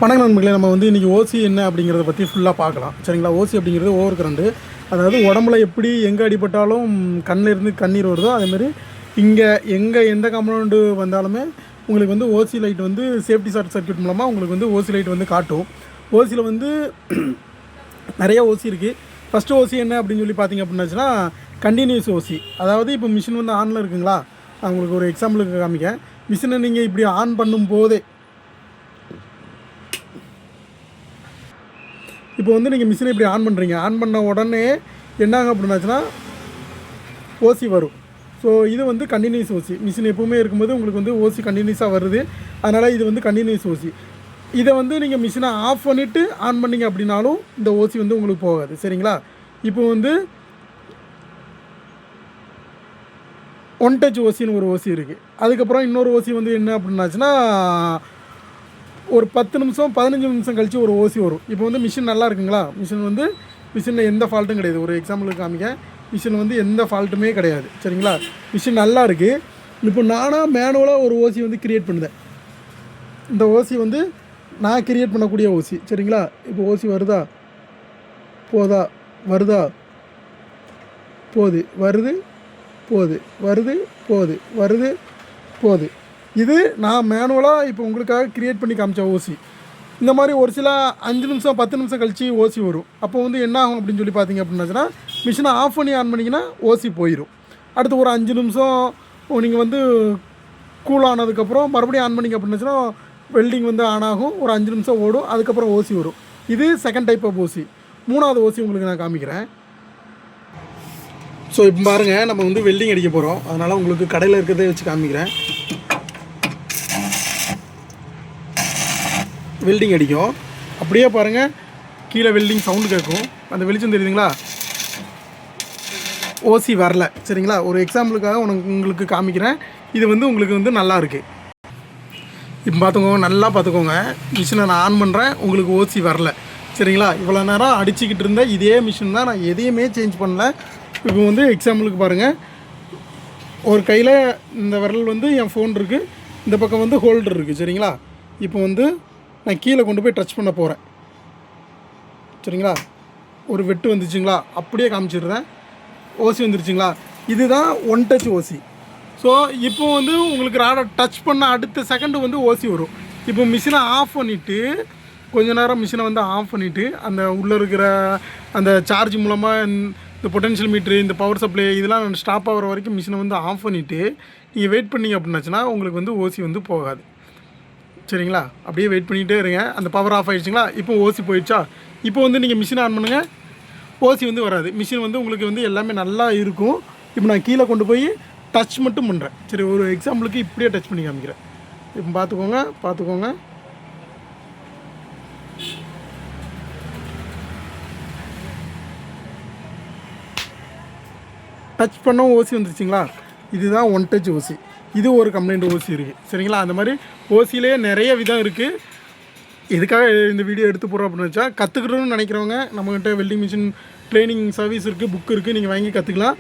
வணக்கம் நண்பர்களே, நம்ம வந்து இன்றைக்கி ஓசி என்ன அப்படிங்கிறத பற்றி ஃபுல்லாக பார்க்கலாம். சரிங்களா? ஓசி அப்படிங்கிறது ஓவர் கரண்ட்டு. அதாவது உடம்புல எப்படி எங்கே அடிபட்டாலும் கண்ணில் இருந்து கண்ணீர் வருதோ அதேமாதிரி இங்கே எந்த கம்ப்ளைண்ட்டு வந்தாலுமே உங்களுக்கு வந்து ஓசி லைட் வந்து சேஃப்டி சர்க்யூட் மூலமாக உங்களுக்கு வந்து ஓசி லைட் வந்து காட்டும். ஓசியில் வந்து நிறைய ஓசி இருக்குது. ஃபஸ்ட்டு ஓசி என்ன அப்படின்னு சொல்லி பார்த்தீங்க அப்படின்னாச்சுன்னா கண்டினியூஸ் ஓசி. அதாவது இப்போ மிஷின் வந்து ஆனில் இருக்குங்களா, நான் உங்களுக்கு ஒரு எக்ஸாம்பிளுக்கு காமிக்க. மிஷினை நீங்கள் இப்படி ஆன் பண்ணும்போதே இப்போ வந்து நீங்கள் மிஷினை இப்படி ஆன் பண்ணுறீங்க. ஆன் பண்ண உடனே என்னாகும் அப்படின்னாச்சுன்னா ஓசி வரும். ஸோ இது வந்து கண்டினியூஸ் ஓசி. மிஷின் எப்போவுமே இருக்கும்போது உங்களுக்கு வந்து ஓசி கண்டினியூஸாக வருது. அதனால் இது வந்து கண்டினியூஸ் ஓசி. இதை வந்து நீங்கள் மிஷினை ஆஃப் பண்ணிவிட்டு ஆன் பண்ணிங்க அப்படின்னாலும் இந்த ஓசி வந்து உங்களுக்கு போகாது. சரிங்களா? இப்போ வந்து ஒன் டச் ஓசின்னு ஒரு ஓசி இருக்குது. அதுக்கப்புறம் இன்னொரு ஓசி வந்து என்ன அப்படின்னாச்சுன்னா ஒரு 10 நிமிஷம் 15 நிமிஷம் கழித்து ஒரு ஓசி வரும். இப்போ வந்து மிஷின் நல்லா இருக்குங்களா, மிஷினில் எந்த ஃபால்ட்டும் கிடையாது. ஒரு எக்ஸாம்பிளுக்கு காமிக்க, மிஷின் வந்து எந்த ஃபால்ட்டுமே கிடையாது. சரிங்களா? மிஷின் நல்லா இருக்குது. இப்போ நானாக மேனுவலாக ஒரு ஓசி வந்து க்ரியேட் பண்ணுதேன். இந்த ஓசி வந்து நான் க்ரியேட் பண்ணக்கூடிய ஓசி. சரிங்களா? இப்போ ஓசி வருதா போதா, வருதா போகுது, வருது போகுது, வருது போகுது, வருது போகுது. இது நான் மேனுவலாக இப்போ உங்களுக்காக க்ரியேட் பண்ணி காமிச்ச ஓசி. இந்த மாதிரி ஒரு சில 5 நிமிஷம் 10 நிமிஷம் கழித்து ஓசி வரும். அப்போ வந்து என்ன ஆகும் அப்படின்னு சொல்லி பார்த்தீங்க அப்படின்னாச்சுன்னா மிஷினை ஆஃப் பண்ணி ஆன் பண்ணிங்கன்னா ஓசி போயிடும். அடுத்து ஒரு 5 நிமிஷம் நீங்கள் வந்து கூல் ஆனதுக்கப்புறம் மறுபடியும் ஆன் பண்ணிங்க அப்படின்னாச்சுன்னா வெல்டிங் வந்து ஆன் ஆகும். ஒரு 5 நிமிஷம் ஓடும். அதுக்கப்புறம் ஓசி வரும். இது செகண்ட் டைப் ஆஃப் ஓசி. மூணாவது ஓசி உங்களுக்கு நான் காமிக்கிறேன். ஸோ இப்போ பாருங்கள், நம்ம வந்து வெல்டிங் அடிக்க போகிறோம். அதனால் உங்களுக்கு கடையில் இருக்கிறதே வச்சு காமிக்கிறேன். வெல்டிங் அடிக்கும். அப்படியே பாருங்கள், கீழே வெல்டிங் சவுண்டு கேட்கும். அந்த வெளிச்சம் தெரியுதுங்களா? ஓசி வரல. சரிங்களா? ஒரு எக்ஸாம்பிளுக்காக உங்களுக்கு காமிக்கிறேன். இது வந்து உங்களுக்கு வந்து நல்லா இருக்குது. இப்போ பார்த்துக்கோங்க, நல்லா பார்த்துக்கோங்க. மிஷினை நான் ஆன் பண்ணுறேன், உங்களுக்கு ஓசி வரல. சரிங்களா? இவ்வளோ நேரம் அடிச்சுக்கிட்டு இருந்த இதே மிஷின் தான், நான் எதையுமே சேஞ்ச் பண்ணல. இப்போ வந்து எக்ஸாம்பிளுக்கு பாருங்கள், ஒரு கையில் இந்த விரல் வந்து என் ஃபோன் இருக்குது, இந்த பக்கம் வந்து ஹோல்டர் இருக்குது. சரிங்களா? இப்போ வந்து நான் கீழே கொண்டு போய் டச் பண்ண போகிறேன். சரிங்களா? ஒரு வெட்டு வந்துச்சுங்களா, அப்படியே காமிச்சிடுறேன். ஓசி வந்துருச்சுங்களா. இதுதான் ஒன் டச் ஓசி. ஸோ இப்போ வந்து உங்களுக்கு ராடை டச் பண்ண அடுத்த செகண்டு வந்து ஓசி வரும். இப்போ மிஷினை ஆஃப் பண்ணிவிட்டு கொஞ்ச நேரம் மிஷினை வந்து ஆஃப் பண்ணிவிட்டு அந்த உள்ளே இருக்கிற அந்த சார்ஜ் மூலமாக இந்த பொட்டென்ஷியல் மீட்ரு, இந்த பவர் சப்ளை இதெல்லாம் ஸ்டாப் ஆகிற வரைக்கும் மிஷினை வந்து ஆஃப் பண்ணிவிட்டு நீங்கள் வெயிட் பண்ணிங்க அப்படின்னாச்சுன்னா உங்களுக்கு வந்து ஓசி வந்து போகாது. சரிங்களா? அப்படியே வெயிட் பண்ணிகிட்டே இருங்க. அந்த பவர் ஆஃப் ஆகிடுச்சிங்களா, இப்போ ஓசி போயிடுச்சா. இப்போ வந்து நீங்கள் மிஷினை ஆன் பண்ணுங்கள், ஓசி வந்து வராது. மிஷின் வந்து உங்களுக்கு வந்து எல்லாமே நல்லா இருக்கும். இப்போ நான் கீழே கொண்டு போய் டச் மட்டும் பண்ணுறேன். சரி, ஒரு எக்ஸாம்பிளுக்கு இப்படியே டச் பண்ணி காமிக்கிறேன். இப்போ பார்த்துக்கோங்க. டச் பண்ண ஓசி வந்துருச்சுங்களா. இதுதான் ஒன் டச் ஓசி. இது ஒரு கம்ப்ளைண்ட் ஓசி இருக்குது. சரிங்களா? அந்த மாதிரி ஓசியிலே நிறைய விதம் இருக்குது. எதுக்காக இந்த வீடியோ எடுத்து போகிறோம் அப்படின்னு வச்சா, கற்றுக்கணும்னு நினைக்கிறவங்க நம்மகிட்ட வெல்டிங் மிஷின் ட்ரைனிங் சர்வீஸ் இருக்குது, புக் இருக்குது, நீங்கள் வாங்கி கற்றுக்கலாம்.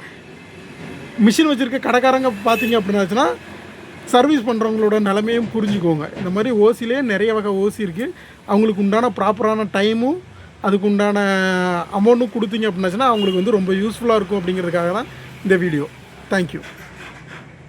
மிஷின் வச்சுருக்க கடைக்காரங்க பார்த்தீங்க அப்படின்னாச்சுன்னா சர்வீஸ் பண்ணுறவங்களோட நிலைமையும் புரிஞ்சுக்கோங்க. இந்த மாதிரி ஓசிலே நிறைய வகை ஓசி இருக்குது. அவங்களுக்கு உண்டான ப்ராப்பரான டைமும் அதுக்கு உண்டான அமௌண்ட்டும் கொடுத்தீங்க அப்படின்னாச்சுன்னா அவங்களுக்கு வந்து ரொம்ப யூஸ்ஃபுல்லாக இருக்கும். அப்படிங்கிறதுக்காக தான் இந்த வீடியோ. தேங்க்யூ.